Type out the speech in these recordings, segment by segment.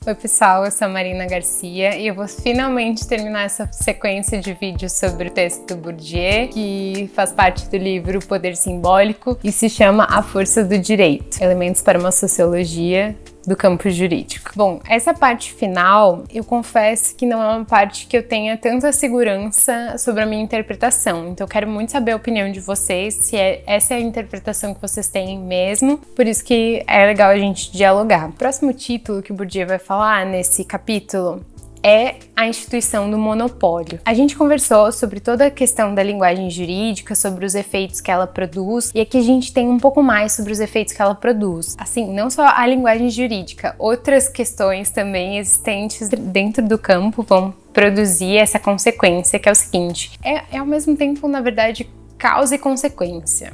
Oi pessoal, eu sou a Marina Garcia e eu vou finalmente terminar essa sequência de vídeos sobre o texto do Bourdieu, que faz parte do livro O Poder Simbólico e se chama A Força do Direito, Elementos para uma Sociologia do Campo Jurídico. Bom, essa parte final, eu confesso que não é uma parte que eu tenha tanta segurança sobre a minha interpretação, então eu quero muito saber a opinião de vocês, se essa é a interpretação que vocês têm mesmo, por isso que é legal a gente dialogar. O próximo título que o Bourdieu vai falar nesse capítulo é a instituição do monopólio. A gente conversou sobre toda a questão da linguagem jurídica, sobre os efeitos que ela produz, e aqui a gente tem um pouco mais sobre os efeitos que ela produz. Assim, não só a linguagem jurídica, outras questões também existentes dentro do campo vão produzir essa consequência, que é o seguinte: é ao mesmo tempo, na verdade, causa e consequência.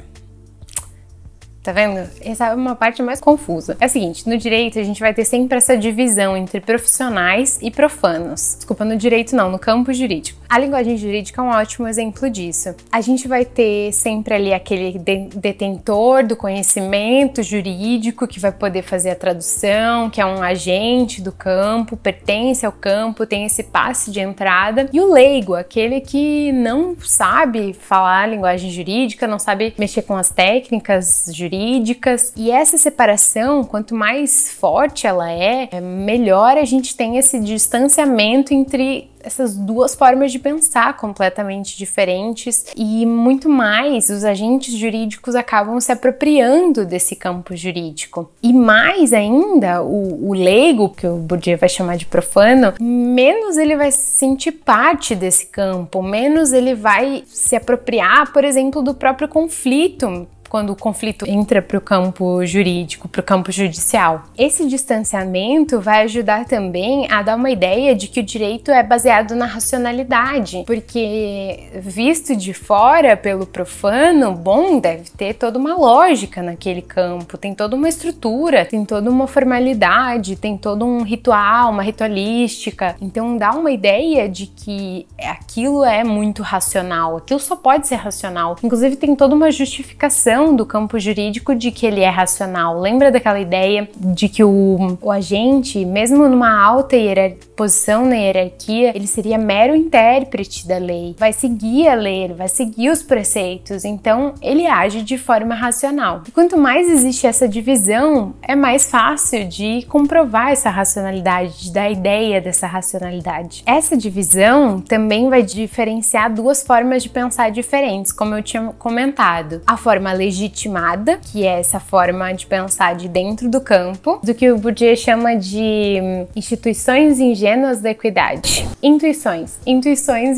Tá vendo? Essa é uma parte mais confusa. É o seguinte, no direito a gente vai ter sempre essa divisão entre profissionais e profanos. Desculpa, no direito não, no campo jurídico. A linguagem jurídica é um ótimo exemplo disso. A gente vai ter sempre ali aquele detentor do conhecimento jurídico que vai poder fazer a tradução, que é um agente do campo, pertence ao campo, tem esse passe de entrada. E o leigo, aquele que não sabe falar a linguagem jurídica, não sabe mexer com as técnicas jurídicas. E essa separação, quanto mais forte ela é, melhor a gente tem esse distanciamento entre essas duas formas de pensar completamente diferentes, e muito mais os agentes jurídicos acabam se apropriando desse campo jurídico. E mais ainda, o leigo, que o Bourdieu vai chamar de profano, menos ele vai se sentir parte desse campo, menos ele vai se apropriar, por exemplo, do próprio conflito, quando o conflito entra para o campo jurídico, para o campo judicial. Esse distanciamento vai ajudar também a dar uma ideia de que o direito é baseado na racionalidade, porque visto de fora pelo profano, bom, deve ter toda uma lógica naquele campo, tem toda uma estrutura, tem toda uma formalidade, tem todo um ritual, uma ritualística. Então dá uma ideia de que aquilo é muito racional, aquilo só pode ser racional. Inclusive tem toda uma justificação do campo jurídico de que ele é racional. Lembra daquela ideia de que o agente, mesmo numa alta posição na hierarquia, ele seria mero intérprete da lei, vai seguir a lei, ele vai seguir os preceitos, então ele age de forma racional. E quanto mais existe essa divisão, é mais fácil de comprovar essa racionalidade, de dar ideia dessa racionalidade. Essa divisão também vai diferenciar duas formas de pensar diferentes, como eu tinha comentado. A forma legitimada, que é essa forma de pensar de dentro do campo, do que o Bourdieu chama de instituições ingênuas da equidade. Intuições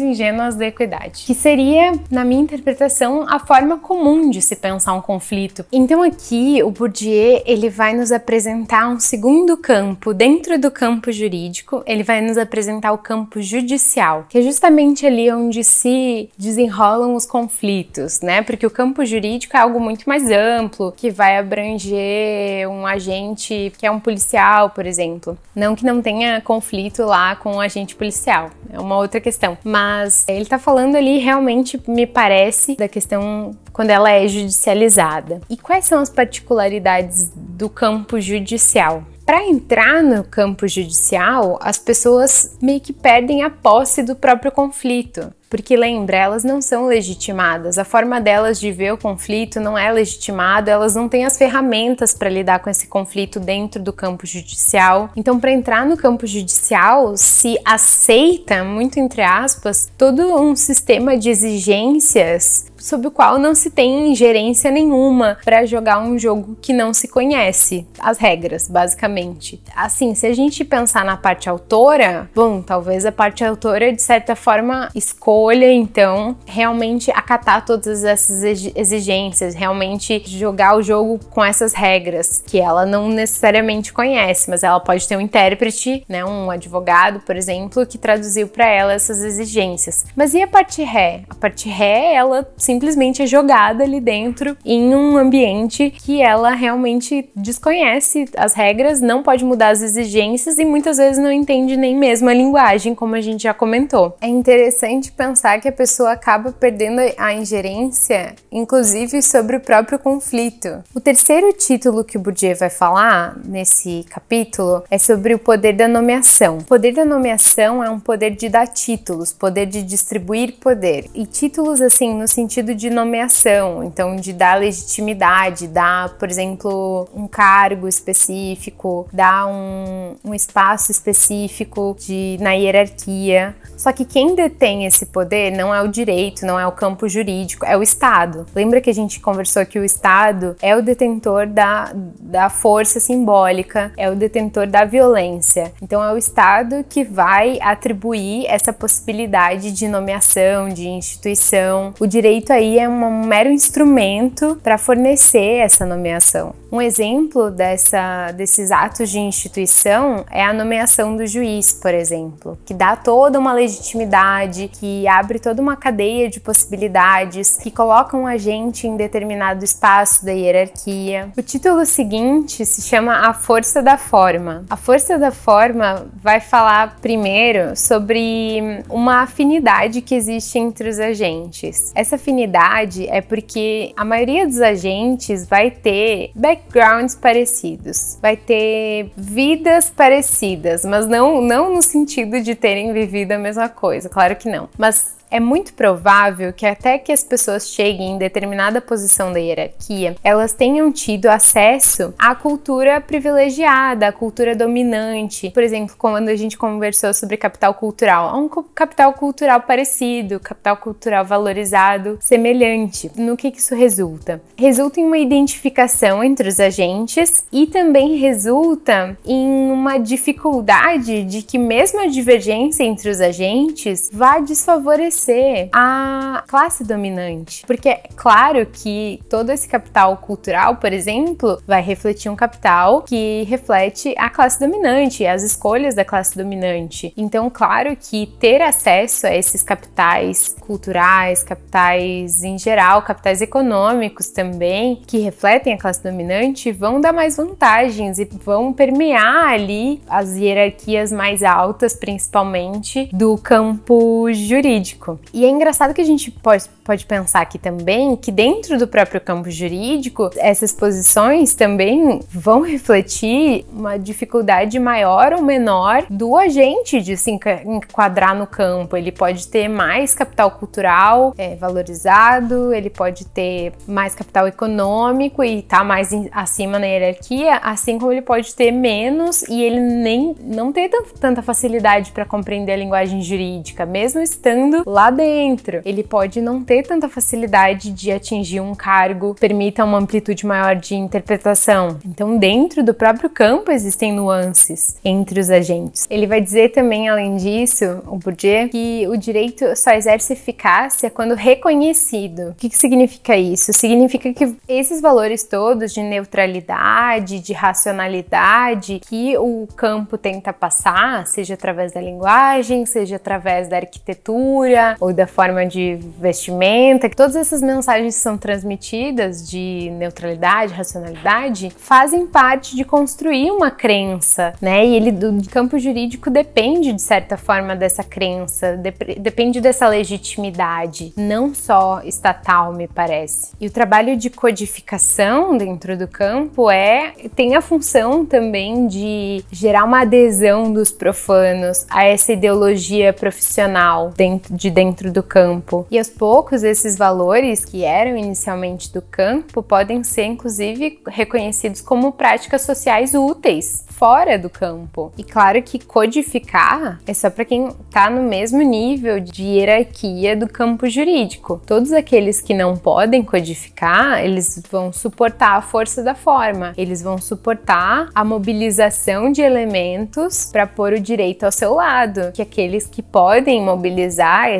ingênuas da equidade, que seria, na minha interpretação, a forma comum de se pensar um conflito. Então aqui o Bourdieu, ele vai nos apresentar um segundo campo dentro do campo jurídico, ele vai nos apresentar o campo judicial, que é justamente ali onde se desenrolam os conflitos, né? Porque o campo jurídico é algo muito mais amplo, que vai abranger um agente que é um policial, por exemplo. Não que não tenha conflito lá com o agente policial, é uma outra questão. Mas ele tá falando ali, realmente, me parece, da questão quando ela é judicializada. E quais são as particularidades do campo judicial? Para entrar no campo judicial, as pessoas meio que perdem a posse do próprio conflito. Porque lembra, elas não são legitimadas, a forma delas de ver o conflito não é legitimada, elas não têm as ferramentas para lidar com esse conflito dentro do campo judicial. Então, para entrar no campo judicial, se aceita, muito entre aspas, todo um sistema de exigências sobre o qual não se tem ingerência nenhuma para jogar um jogo que não se conhece, as regras, basicamente. Assim, se a gente pensar na parte autora, bom, talvez a parte autora, de certa forma, escolha, então, realmente acatar todas essas exigências, realmente jogar o jogo com essas regras, que ela não necessariamente conhece, mas ela pode ter um intérprete, né, um advogado, por exemplo, que traduziu para ela essas exigências. Mas e a parte ré? A parte ré, ela simplesmente é jogada ali dentro em um ambiente que ela realmente desconhece as regras, não pode mudar as exigências e muitas vezes não entende nem mesmo a linguagem, como a gente já comentou. É interessante pensar pensar que a pessoa acaba perdendo a ingerência, inclusive sobre o próprio conflito. O terceiro título que o Bourdieu vai falar nesse capítulo é sobre o poder da nomeação. O poder da nomeação é um poder de dar títulos, poder de distribuir poder. E títulos, assim, no sentido de nomeação, então de dar legitimidade, dar, por exemplo, um cargo específico, dar um espaço específico na hierarquia. Só que quem detém esse poder não é o direito, não é o campo jurídico, é o Estado. Lembra que a gente conversou que o Estado é o detentor da força simbólica, é o detentor da violência. Então é o Estado que vai atribuir essa possibilidade de nomeação, de instituição. O direito aí é um mero instrumento para fornecer essa nomeação. Um exemplo desses atos de instituição é a nomeação do juiz, por exemplo, que dá toda uma legitimidade, que abre toda uma cadeia de possibilidades, que colocam a gente em determinado espaço da hierarquia. O título seguinte se chama A Força da Forma. A força da forma vai falar primeiro sobre uma afinidade que existe entre os agentes. Essa afinidade é porque a maioria dos agentes vai ter backgrounds parecidos, vai ter vidas parecidas, mas não no sentido de terem vivido a mesma coisa, claro que não. Mas é muito provável que até que as pessoas cheguem em determinada posição da hierarquia, elas tenham tido acesso à cultura privilegiada, à cultura dominante. Por exemplo, quando a gente conversou sobre capital cultural, há um capital cultural parecido, capital cultural valorizado, semelhante. No que isso resulta? Resulta em uma identificação entre os agentes e também resulta em uma dificuldade de que mesmo a divergência entre os agentes vá desfavorecer a classe dominante. Porque é claro que todo esse capital cultural, por exemplo, vai refletir um capital que reflete a classe dominante, as escolhas da classe dominante. Então, claro que ter acesso a esses capitais culturais, capitais em geral, capitais econômicos também, que refletem a classe dominante, vão dar mais vantagens e vão permear ali as hierarquias mais altas, principalmente do campo jurídico. E é engraçado que a gente pode pensar aqui também que dentro do próprio campo jurídico, essas posições também vão refletir uma dificuldade maior ou menor do agente de se enquadrar no campo. Ele pode ter mais capital cultural valorizado, ele pode ter mais capital econômico e estar mais acima na hierarquia, assim como ele pode ter menos e ele não ter tanta facilidade para compreender a linguagem jurídica, mesmo estando lá dentro. Ele pode não ter tanta facilidade de atingir um cargo que permita uma amplitude maior de interpretação. Então, dentro do próprio campo existem nuances entre os agentes. Ele vai dizer também, além disso, o Bourdieu, que o direito só exerce eficácia quando reconhecido. O que significa isso? Significa que esses valores todos de neutralidade, de racionalidade que o campo tenta passar, seja através da linguagem, seja através da arquitetura ou da forma de vestimenta, que todas essas mensagens que são transmitidas de neutralidade, racionalidade, fazem parte de construir uma crença, né? E do campo jurídico depende, de certa forma, dessa crença, depende dessa legitimidade, não só estatal, me parece. E o trabalho de codificação dentro do campo tem a função também de gerar uma adesão dos profanos a essa ideologia profissional dentro do campo. E aos poucos, esses valores que eram inicialmente do campo podem ser, inclusive, reconhecidos como práticas sociais úteis fora do campo. E claro que codificar é só para quem está no mesmo nível de hierarquia do campo jurídico. Todos aqueles que não podem codificar, eles vão suportar a força da forma, eles vão suportar a mobilização de elementos para pôr o direito ao seu lado, que aqueles que podem mobilizar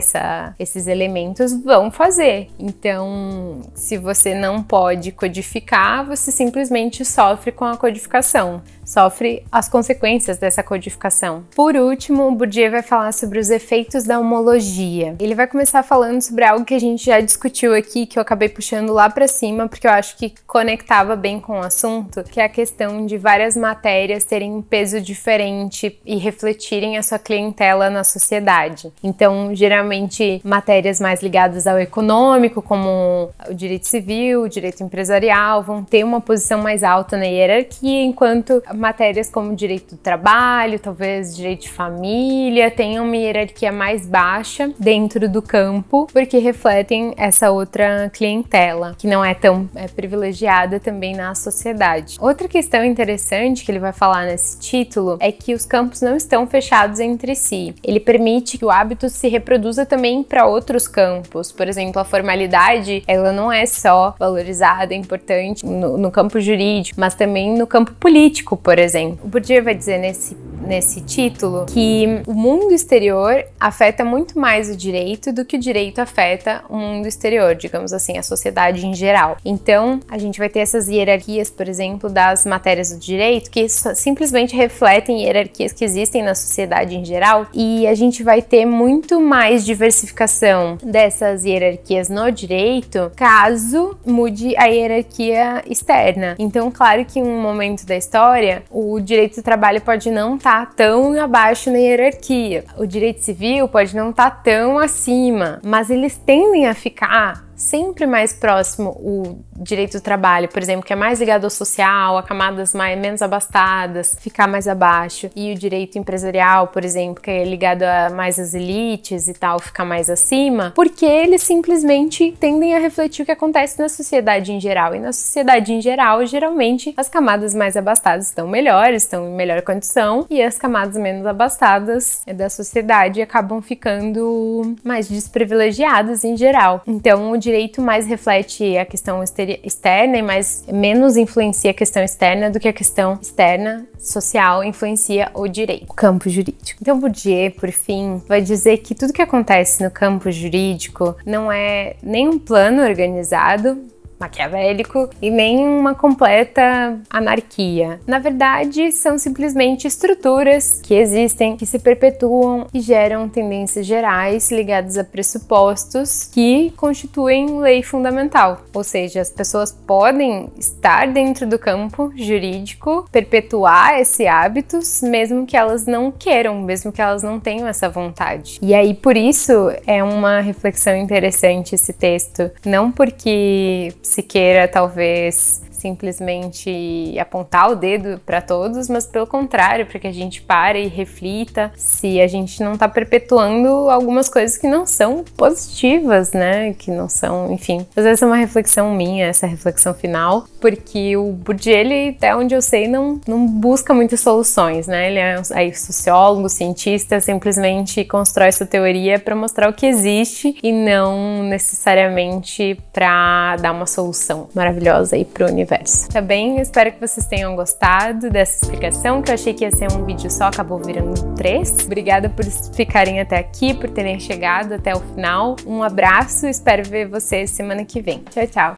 esses elementos vão fazer. Então, se você não pode codificar, você simplesmente sofre com a codificação. sofre as consequências dessa codificação. Por último, o Bourdieu vai falar sobre os efeitos da homologia. Ele vai começar falando sobre algo que a gente já discutiu aqui, que eu acabei puxando lá pra cima, porque eu acho que conectava bem com o assunto, que é a questão de várias matérias terem um peso diferente e refletirem a sua clientela na sociedade. Então, geralmente, matérias mais ligadas ao econômico, como o direito civil, o direito empresarial, vão ter uma posição mais alta na hierarquia, enquanto matérias como direito do trabalho, talvez direito de família, tenham uma hierarquia mais baixa dentro do campo, porque refletem essa outra clientela, que não é tão privilegiada também na sociedade. Outra questão interessante que ele vai falar nesse título é que os campos não estão fechados entre si. Ele permite que o hábito se reproduza também para outros campos. Por exemplo, a formalidade, ela não é só valorizada, importante no campo jurídico, mas também no campo político, por exemplo. O Bourdieu vai dizer nesse título que o mundo exterior afeta muito mais o direito do que o direito afeta o mundo exterior, digamos assim, a sociedade em geral. Então, a gente vai ter essas hierarquias, por exemplo, das matérias do direito, que simplesmente refletem hierarquias que existem na sociedade em geral, e a gente vai ter muito mais diversificação dessas hierarquias no direito, caso mude a hierarquia externa. Então, claro que em um momento da história, o direito do trabalho pode não estar tão abaixo na hierarquia, o direito civil pode não estar tão acima, mas eles tendem a ficar sempre mais próximo o direito do trabalho, por exemplo, que é mais ligado ao social, a camadas menos abastadas, ficar mais abaixo, e o direito empresarial, por exemplo, que é ligado a mais às elites e tal, ficar mais acima, porque eles simplesmente tendem a refletir o que acontece na sociedade em geral, e na sociedade em geral, geralmente, as camadas mais abastadas estão melhores, estão em melhor condição, e as camadas menos abastadas da sociedade acabam ficando mais desprivilegiadas em geral. Então, o direito mais reflete a questão externa e menos influencia a questão externa do que a questão externa social influencia o direito, o campo jurídico. Então, Bourdieu, por fim, vai dizer que tudo que acontece no campo jurídico não é nem um plano organizado, maquiavélico, e nem uma completa anarquia. Na verdade, são simplesmente estruturas que existem, que se perpetuam e geram tendências gerais ligadas a pressupostos que constituem lei fundamental. Ou seja, as pessoas podem estar dentro do campo jurídico, perpetuar esses hábitos, mesmo que elas não queiram, mesmo que elas não tenham essa vontade. E aí, por isso, é uma reflexão interessante esse texto. Não porque se queira, talvez, simplesmente apontar o dedo para todos, mas pelo contrário, para que a gente pare e reflita se a gente não está perpetuando algumas coisas que não são positivas, né? Que não são, enfim. Às vezes é uma reflexão minha, essa reflexão final, porque o Bourdieu, ele, até onde eu sei, não busca muitas soluções, né? Ele é sociólogo, cientista, simplesmente constrói sua teoria para mostrar o que existe e não necessariamente para dar uma solução maravilhosa aí para o universo. Tá bem? Eu espero que vocês tenham gostado dessa explicação, que eu achei que ia ser um vídeo só, acabou virando 3. Obrigada por ficarem até aqui, por terem chegado até o final. Um abraço, espero ver vocês semana que vem. Tchau, tchau!